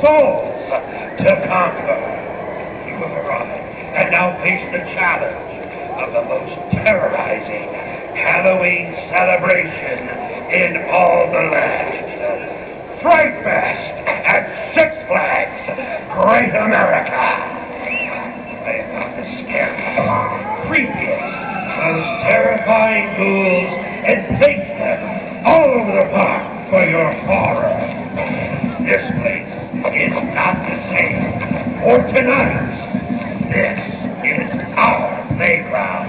souls to conquer. You have arrived and now face the challenge of the most terrorizing Halloween celebration in all the land. Fright Fest at Six Flags Great America. I am not the scariest, creepiest, most terrifying ghouls and place them all over the park for your horror. This place is not the same for tonight. This is our playground.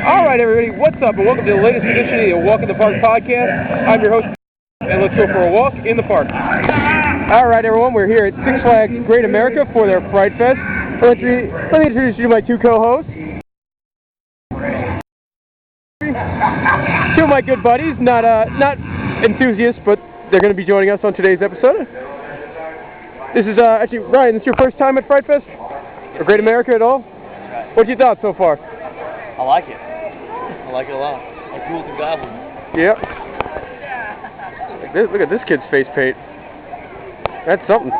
All right, everybody, what's up, and welcome to the latest edition of the Walk in the Park podcast. I'm your host, and let's go for a walk in the park. All right, everyone, we're here at Six Flags Great America for their Fright Fest. Let me introduce you to my two co-hosts. Two of my good buddies, not enthusiasts, but they're going to be joining us on today's episode. This is actually Ryan. This is your first time at Fright Fest or Great America at all? What you thought so far? I like it. I like it a lot. Like ghouls and goblins. Yep. Look at this kid's face paint. That's something.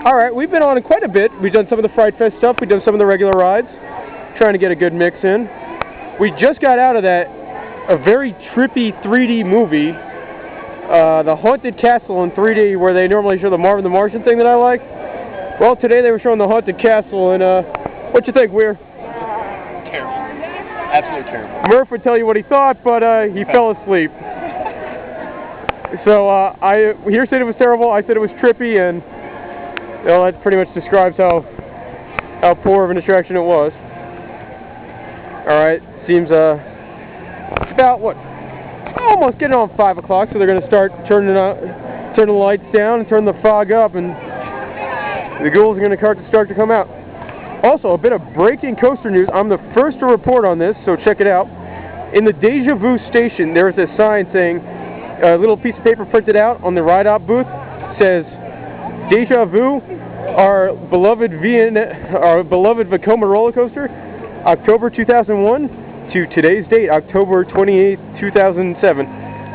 All right, we've been on it quite a bit. We've done some of the Fright Fest stuff. We've done some of the regular rides, trying to get a good mix in. We just got out of a very trippy 3D movie, the Haunted Castle in 3D, where they normally show the Marvin the Martian thing that I like. Well, today they were showing the Haunted Castle, and what you think, Weir? Terrible. Absolutely terrible. Murph would tell you what he thought, but he fell asleep. So he said it was terrible. I said it was trippy, and that pretty much describes how poor of an attraction it was. All right, seems about what? Almost getting on 5 o'clock, so they're going to start turning the lights down and turn the fog up, and the ghouls are going to start to come out. Also, a bit of breaking coaster news. I'm the first to report on this, so check it out. In the Deja Vu station, there's a sign saying, a little piece of paper printed out on the ride-out booth, says, Deja Vu, our beloved Vekoma roller coaster, October 2001 to today's date, October 28, 2007.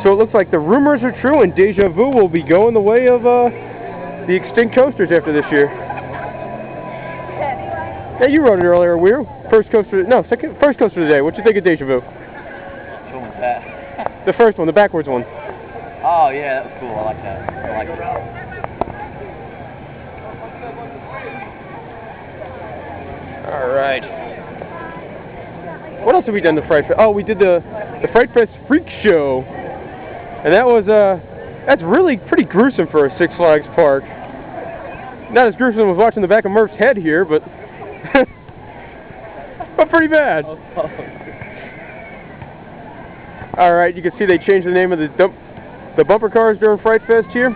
So it looks like the rumors are true, and Deja Vu will be going the way of the extinct coasters after this year. Hey, you rode it earlier, Weir. First coaster today. What'd you think of Deja Vu? Which one was that? The first one, the backwards one. Oh, yeah, that was cool. I like that. I like it. All right. What else have we done the Fright Fest? Oh, we did the Fright Fest Freak Show. And that was, that's really pretty gruesome for a Six Flags park. Not as gruesome as watching the back of Murph's head here, but but pretty bad. All right, you can see they changed the name of the bumper cars during Fright Fest here.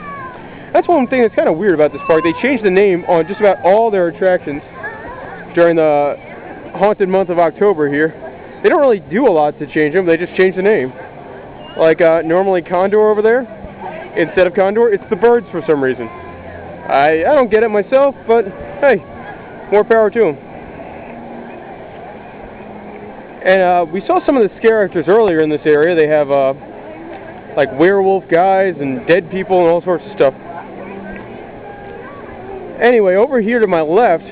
That's one thing that's kind of weird about this park. They changed the name on just about all their attractions during the haunted month of October here. They don't really do a lot to change them. They just change the name. Like normally Condor over there, instead of Condor, it's the Birds for some reason. I don't get it myself, but hey, more power to them. And we saw some of the scare actors earlier in this area. They have like werewolf guys and dead people and all sorts of stuff. Anyway, over here to my left,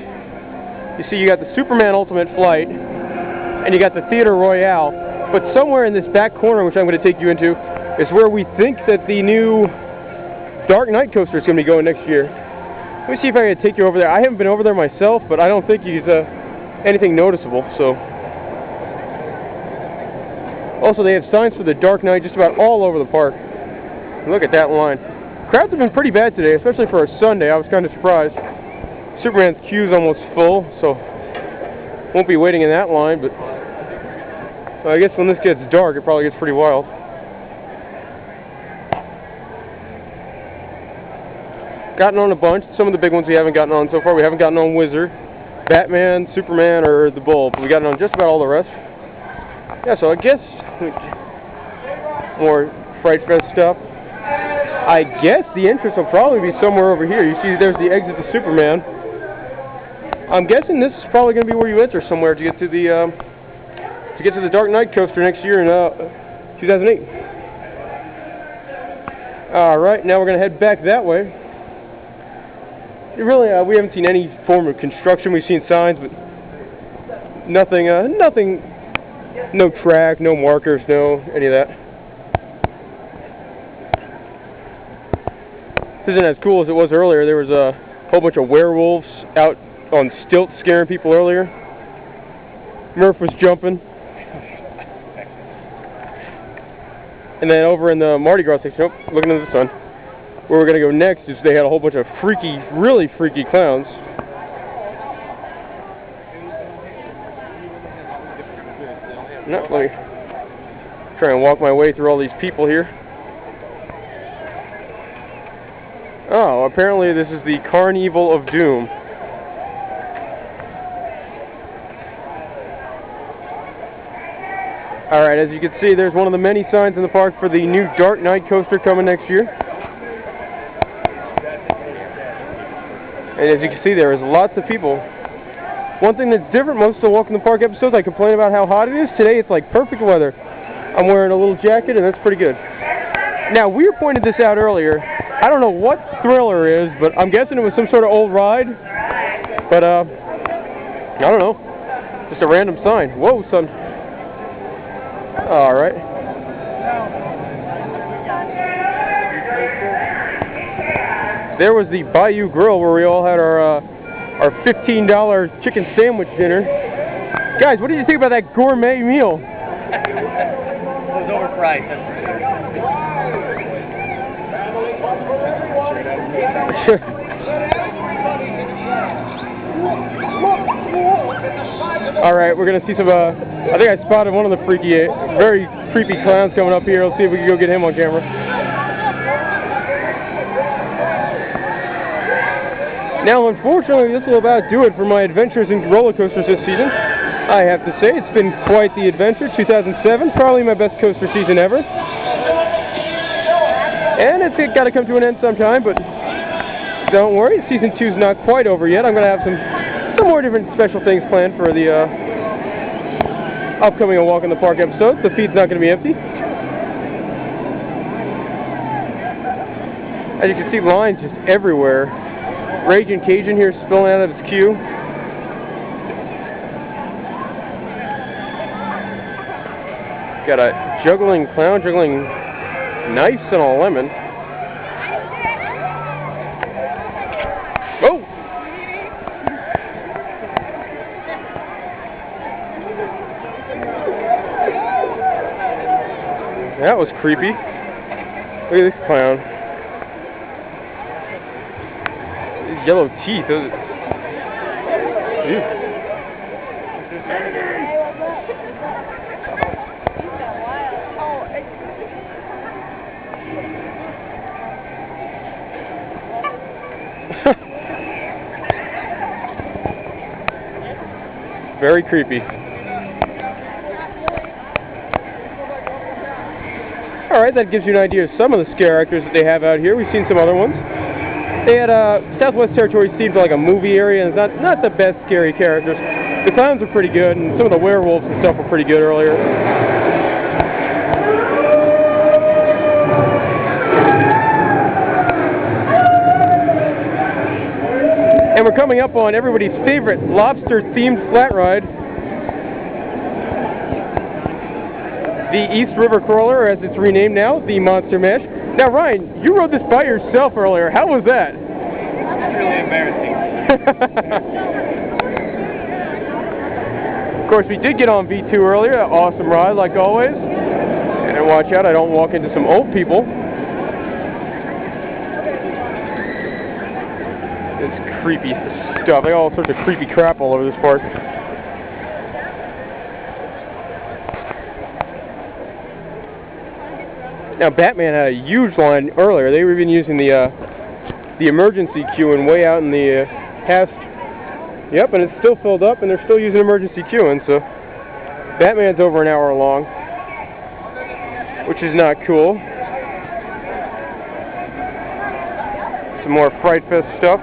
you see you got the Superman Ultimate Flight, and you got the Theater Royale. But somewhere in this back corner, which I'm going to take you into, is where we think that the new Dark Knight coaster is going to be going next year. Let me see if I can take you over there. I haven't been over there myself, but I don't think he's anything noticeable. So, also they have signs for the Dark Knight just about all over the park. Look at that line. Crowds have been pretty bad today, especially for a Sunday. I was kind of surprised. Superman's queue's almost full, so won't be waiting in that line, but I guess when this gets dark, it probably gets pretty wild. Gotten on a bunch. Some of the big ones we haven't gotten on so far. We haven't gotten on Wizard, Batman, Superman, or the Bull, but we gotten on just about all the rest. Yeah, so I guess more Fright Fest stuff. I guess the entrance will probably be somewhere over here. You see there's the exit to Superman. I'm guessing this is probably going to be where you enter somewhere to get to the Dark Knight coaster next year in 2008. Alright, now we're going to head back that way. Really, we haven't seen any form of construction. We've seen signs, but nothing, no track, no markers, no any of that. This isn't as cool as it was earlier. There was a whole bunch of werewolves out on stilts scaring people earlier. Murph was jumping. And then over in the Mardi Gras section, looking into the sun, where we're going to go next is they had a whole bunch of freaky, really freaky clowns. No, let me try and walk my way through all these people here. Oh, apparently this is the Carnival of Doom. Alright, as you can see, there's one of the many signs in the park for the new Dark Knight coaster coming next year. And as you can see, there is lots of people. One thing that's different, most of the Walk in the Park episodes, I complain about how hot it is. Today, it's like perfect weather. I'm wearing a little jacket, and that's pretty good. Now, we pointed this out earlier. I don't know what Thriller is, but I'm guessing it was some sort of old ride. But, I don't know. Just a random sign. Whoa, son. Alright. There was the Bayou Grill where we all had our $15 chicken sandwich dinner. Guys, what did you think about that gourmet meal? It was overpriced, that's for sure. Alright, we're going to see some, I think I spotted one of the very creepy clowns coming up here. Let's see if we can go get him on camera. Now, unfortunately, this will about do it for my adventures in roller coasters this season. I have to say, it's been quite the adventure. 2007, probably my best coaster season ever. And it's got to come to an end sometime, but don't worry, season 2's not quite over yet. I'm going to have some more different special things planned for the upcoming Walk in the Park episodes. The feed's not going to be empty. As you can see, lines just everywhere. Ragin Cajun here spilling out of his queue. Got a juggling clown, juggling knives and a lemon. Oh! That was creepy. Look at this clown. These yellow teeth. Those... Ew. Very creepy. Alright, that gives you an idea of some of the scare actors that they have out here. We've seen some other ones. They had Southwest Territory seemed like a movie area, and it's not the best scary characters. The clowns are pretty good, and some of the werewolves and stuff were pretty good earlier. And we're coming up on everybody's favorite lobster-themed flat ride, the East River Crawler, as it's renamed now, the Monster Mash. Now, Ryan, you rode this by yourself earlier. How was that? It's really embarrassing. Of course, we did get on V2 earlier. Awesome ride, like always. And watch out, I don't walk into some old people. It's creepy stuff. They got all sorts of creepy crap all over this park. Now, Batman had a huge line earlier. They were even using the emergency queuing way out in the past. Yep, and it's still filled up, and they're still using emergency queuing, so Batman's over an hour long, which is not cool. Some more Fright Fest stuff.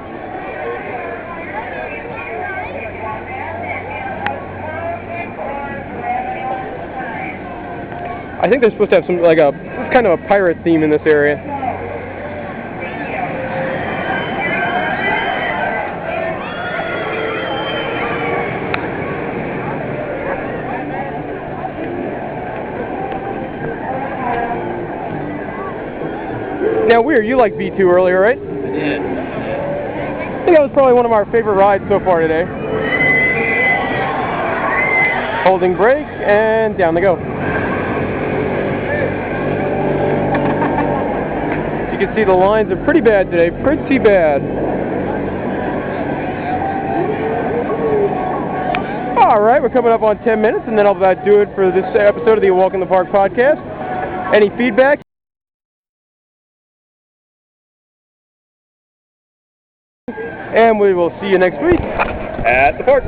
I think they're supposed to have some, like a kind of a pirate theme in this area. Now, Weird, you liked V2 earlier, right? Yeah. I think that was probably one of our favorite rides so far today. Holding brake, and down they go. You can see the lines are pretty bad today, pretty bad. Alright, we're coming up on 10 minutes, and then I'll about do it for this episode of the Walk in the Park podcast. Any feedback? And we will see you next week at the park.